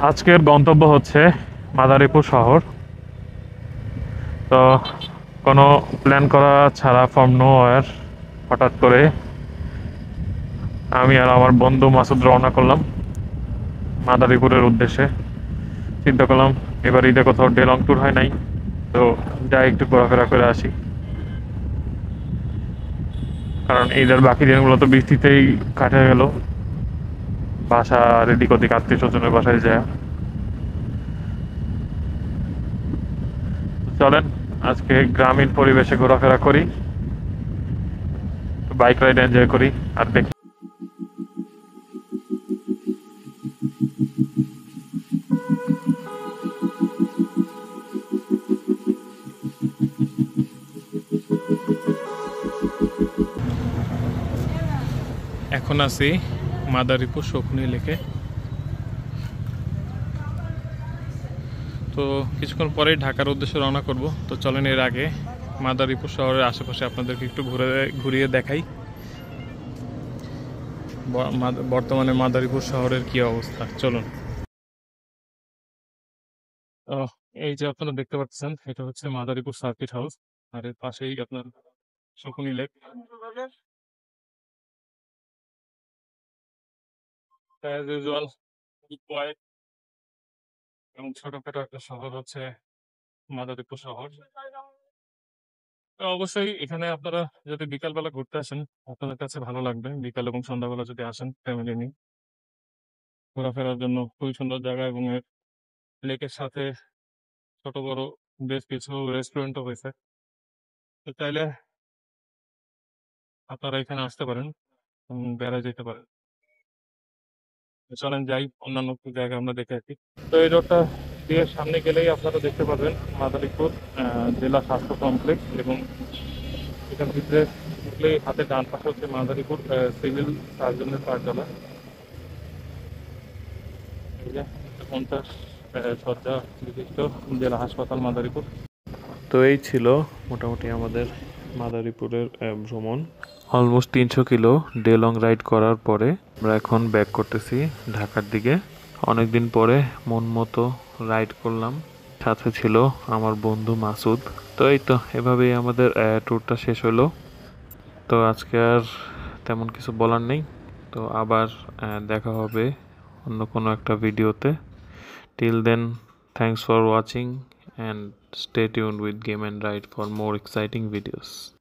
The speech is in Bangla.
আজকের গন্তব্য হচ্ছে মাদারীপুর শহর। তো কোনো প্ল্যান করা ছাড়া ফ্রম নোওয়্যার হঠাৎ করে আমি আর আমার বন্ধু মাসুদ রওনা করলাম মাদারীপুরের উদ্দেশ্যে। চিন্তা করলাম এবার ঈদে কোথাও ডে লং ট্যুর হয় নাই, তো যাই একটু ঘোরাফেরা করে আসি। কারণ ঈদের বাকি দিনগুলো তো বৃষ্টিতেই কাটে গেল, বাসা রেডি করতে আত্মীয় স্বজনের বাসায় যায়। চলেন আজকে গ্রামীণ পরিবেশে ঘোরাফেরা করি, বাইক রাইড এনজয় করি আর দেখি। এখন আছি মাদারীপুর শকুনি লেকে। তো কিছুক্ষণ পরেই ঢাকার উদ্দেশ্যে রওনা করব। তো চলেন এর আগে মাদারীপুর শহরের আশেপাশে আপনাদেরকে একটু ঘুরিয়ে দেখাই বর্তমানে মাদারীপুর শহরের কি অবস্থা। চলুন। এই যে আপনারা দেখতে পাচ্ছেন, এটা হচ্ছে মাদারীপুর সার্কিট হাউস, আর এর পাশেই আপনার শকুনি লেক। অ্যাজ ইউজুয়াল এবং ছোটখাটো একটা শহর হচ্ছে মাদারীপুর শহর। তো অবশ্যই এখানে আপনারা যদি বিকালবেলা ঘুরতে আসেন, আপনাদের কাছে ভালো লাগবে। বিকাল এবং সন্ধ্যাবেলা যদি আসেন ফ্যামিলি নিয়ে ঘোরাফেরার জন্য খুবই সুন্দর জায়গা, এবং এর লেকের সাথে ছোট বড় বেশ কিছু রেস্টুরেন্টও রয়েছে। তো চাইলে আপনারা এখানে আসতে পারেন এবং বেড়ায় যেতে পারেন। তো চলেন যাই, অন্যান্য একটু জায়গা আমরা দেখে আসি। তো এই রোডটা দিয়ে সামনে গেলেই আপনারা দেখতে পাবেন মাদারীপুর জেলা স্বাস্থ্য কমপ্লেক্স, এবং এখান ভিতরে ঢুকলেই হাতে ডান পাশে হচ্ছে মাদারীপুর সিভিল সার্জনের কার্যালয়। এই যে 50 শয্যা বিশিষ্ট জেলা হাসপাতাল মাদারীপুর। তো এই ছিল মোটামুটি আমাদের মাদারীপুরের ভ্রমণ। Almost 300 kilo day long ride করার পরে আমরা এখন ব্যাক করতেছি ঢাকার দিকে। অনেকদিন পরে মন মতো রাইড করলাম, সাথে ছিল আমার বন্ধু মাসুদ। তো এই তো এভাবেই আমাদের ট্যুরটা শেষ হলো। তো আজকে আর তেমন কিছু বলার নেই। তো আবার দেখা হবে অন্য কোনো একটা ভিডিওতে। Till then, thanks for watching and stay tuned with Game and Ride for more exciting videos.